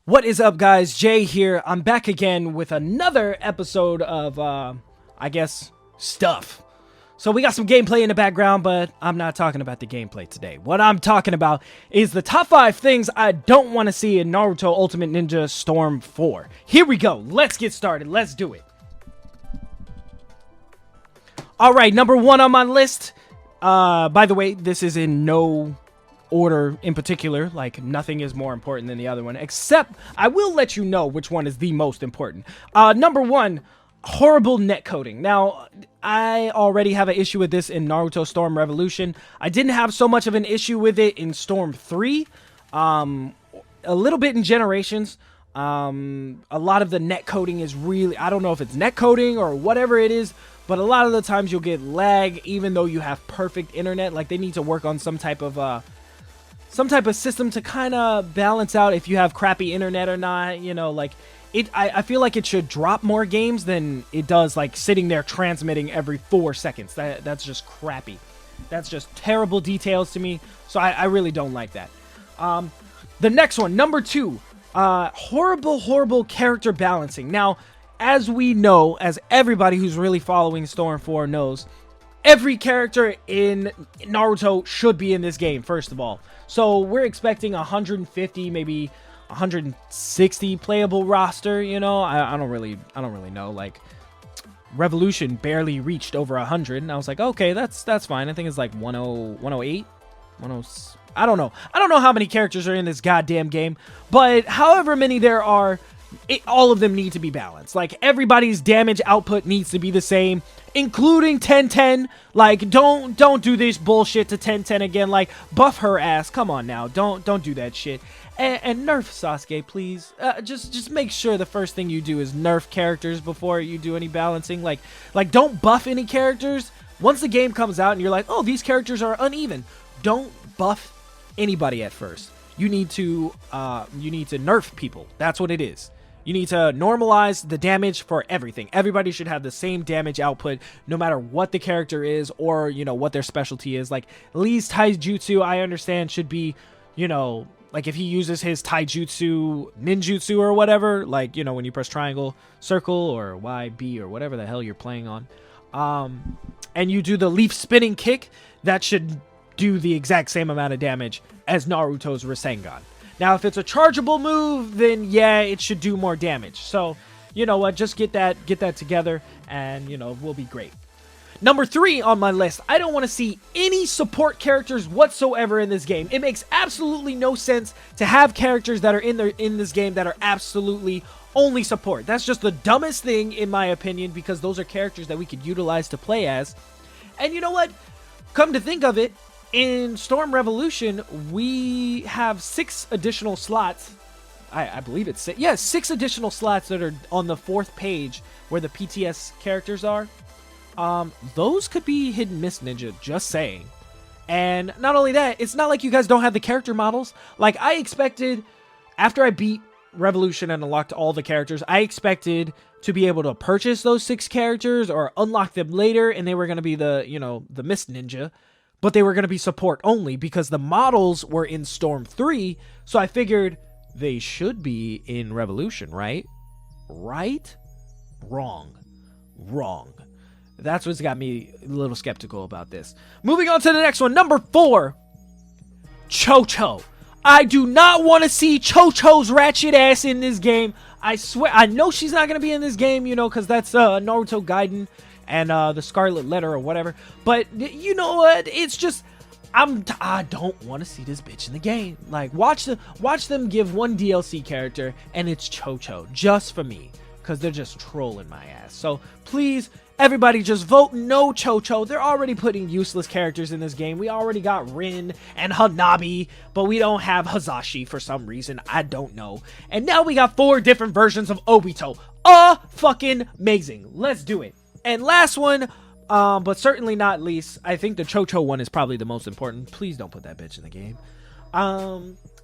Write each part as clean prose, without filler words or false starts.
What is up, guys? Jay here. I'm back again with another episode of, I guess, stuff. So we got some gameplay in the background, but I'm not talking about the gameplay today. What I'm talking about is the top 5 things I don't want to see in Naruto Ultimate Ninja Storm 4. Here we go. Let's get started. Let's do it. Alright, number 1 on my list. By the way, this is in no order in particular, like nothing is more important than the other one, except I will let you know which one is the most important. Number 1, horrible netcoding. Now, I already have an issue with this in Naruto Storm Revolution. I didn't have so much of an issue with it in Storm 3, a little bit in Generations. A lot of the netcoding is really, I don't know if it's netcoding or whatever it is, but a lot of the times you'll get lag even though you have perfect internet. Like, they need to work on some type of system to kind of balance out if you have crappy internet or not, you know, like, I feel like it should drop more games than it does, like, sitting there transmitting every 4 seconds. That's just crappy. That's just terrible details to me, so I really don't like that. The next one, number 2, horrible character balancing. Now, as we know, as everybody who's really following Storm 4 knows, every character in Naruto should be in this game, first of all. So we're expecting 150, maybe 160 playable roster, you know? I don't really know. Like, Revolution barely reached over 100, and I was like, okay, that's fine. I think it's like 108, 10. I don't know. I don't know how many characters are in this goddamn game, but however many there are, all of them need to be balanced. Like, everybody's damage output needs to be the same, including 10-10. Like, don't do this bullshit to 10-10 again. Like, buff her ass. Come on now. Don't do that shit. And nerf Sasuke, please. Just make sure the first thing you do is nerf characters before you do any balancing. Like don't buff any characters. Once the game comes out and you're like, oh, these characters are uneven, don't buff anybody at first. You need to nerf people. That's what it is. You need to normalize the damage for everything. Everybody should have the same damage output, no matter what the character is or, you know, what their specialty is. Like, Lee's taijutsu, I understand, should be, you know, like, if he uses his taijutsu ninjutsu or whatever, like, you know, when you press triangle, circle, or Y, B, or whatever the hell you're playing on, and you do the leaf spinning kick, that should do the exact same amount of damage as Naruto's Rasengan. Now, if it's a chargeable move, then yeah, it should do more damage. So, you know what, just get that together, and, you know, we'll be great. Number 3 on my list, I don't want to see any support characters whatsoever in this game. It makes absolutely no sense to have characters that are in this game that are absolutely only support. That's just the dumbest thing, in my opinion, because those are characters that we could utilize to play as. And you know what? Come to think of it, in Storm Revolution, we have 6 additional slots. I believe it's 6. Yeah, 6 additional slots that are on the 4th page where the PTS characters are. Those could be hit and miss, Ninja, just saying. And not only that, it's not like you guys don't have the character models. Like, I expected, after I beat Revolution and unlocked all the characters, I expected to be able to purchase those 6 characters or unlock them later, and they were going to be the, you know, the Mist Ninja. But they were going to be support only because the models were in Storm 3, so I figured they should be in Revolution, right? Right? Wrong. That's what's got me a little skeptical about this. Moving on to the next one, number 4, Cho-Cho. I do not want to see Cho-Cho's ratchet ass in this game. I swear, I know she's not going to be in this game, you know, because that's Naruto Gaiden and the Scarlet Letter or whatever. But you know what? It's just, I don't want to see this bitch in the game. Like, watch them give one DLC character and it's Cho-Cho, just for me, because they're just trolling my ass. So please, everybody, just vote no Cho-Cho. They're already putting useless characters in this game. We already got Rin and Hanabi, but we don't have Hazashi for some reason. I don't know. And now we got 4 different versions of Obito. Fucking amazing. Let's do it. And last one, but certainly not least, I think the Cho-Cho one is probably the most important. Please don't put that bitch in the game.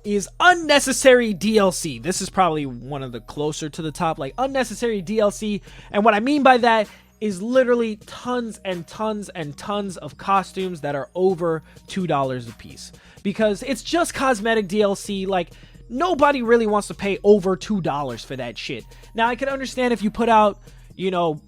Is unnecessary DLC. This is probably one of the closer to the top, like, unnecessary DLC. And what I mean by that is literally tons and tons and tons of costumes that are over $2 a piece. Because it's just cosmetic DLC, like, Nobody really wants to pay over $2 for that shit. Now, I can understand if you put out, you know,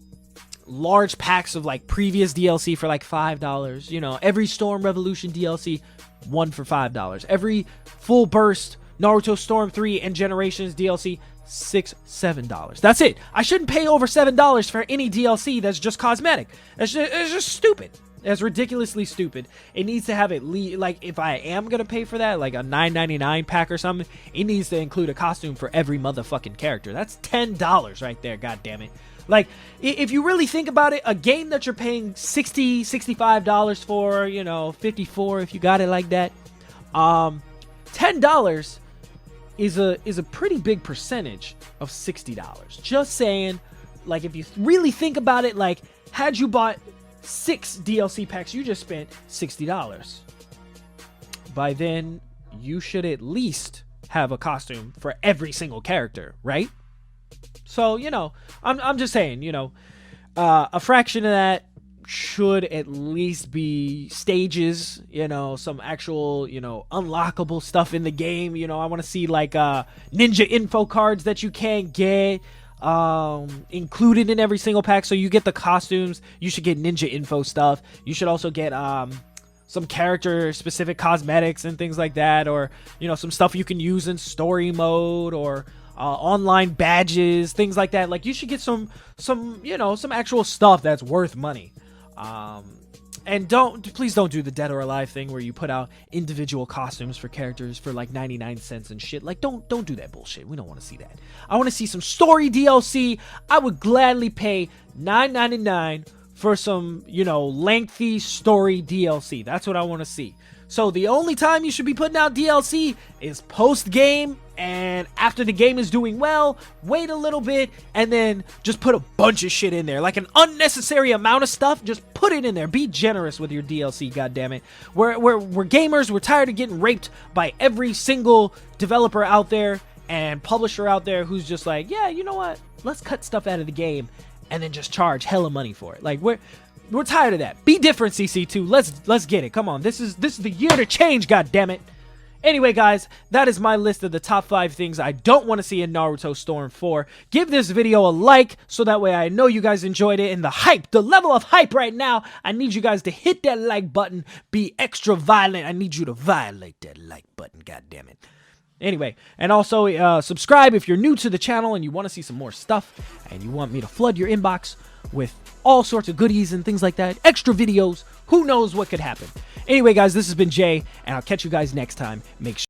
large packs of like previous DLC for like $5. You know, every Storm Revolution DLC, one for $5. Every full burst Naruto Storm 3 and Generations DLC, $6, $7. That's it. I shouldn't pay over $7 for any DLC that's just cosmetic. It's just stupid. That's ridiculously stupid. It needs to have at least, like, if I am gonna pay for that, like a $9.99 pack or something, it needs to include a costume for every motherfucking character. That's $10 right there, god damn it. Like, if you really think about it, a game that you're paying $60, $65 for, you know, $54 if you got it like that, $10 is a pretty big percentage of $60. Just saying, like, if you really think about it, like, had you bought 6 DLC packs, you just spent $60. By then, you should at least have a costume for every single character, right? So, you know, I'm just saying, you know, a fraction of that should at least be stages, you know, some actual, you know, unlockable stuff in the game. You know, I want to see like ninja info cards that you can't get included in every single pack. So you get the costumes, you should get ninja info stuff. You should also get some character specific cosmetics and things like that, or, you know, some stuff you can use in story mode, or online badges, things like that. Like, you should get some you know, some actual stuff that's worth money. And please don't do the Dead or Alive thing where you put out individual costumes for characters for like 99 cents and shit. Like, don't do that bullshit. We don't want to see that. I want to see some story DLC. I would gladly pay $9.99 for some, you know, lengthy story DLC. That's what I want to see. So the only time you should be putting out DLC is post-game, and after the game is doing well, wait a little bit, and then just put a bunch of shit in there. Like an unnecessary amount of stuff, just put it in there. Be generous with your DLC, goddammit. We're gamers, we're tired of getting raped by every single developer out there and publisher out there who's just like, yeah, you know what? Let's cut stuff out of the game and then just charge hella money for it. Like, we're tired of that. Be different, CC2. Let's get it. Come on. This is the year to change, goddammit. Anyway, guys, that is my list of the top 5 things I don't want to see in Naruto Storm 4. Give this video a like so that way I know you guys enjoyed it. And the level of hype right now, I need you guys to hit that like button. Be extra violent. I need you to violate that like button, goddammit. Anyway, and also subscribe if you're new to the channel and you want to see some more stuff and you want me to flood your inbox with all sorts of goodies and things like that, extra videos, who knows what could happen. Anyway, guys, this has been Jay, and I'll catch you guys next time. Make sure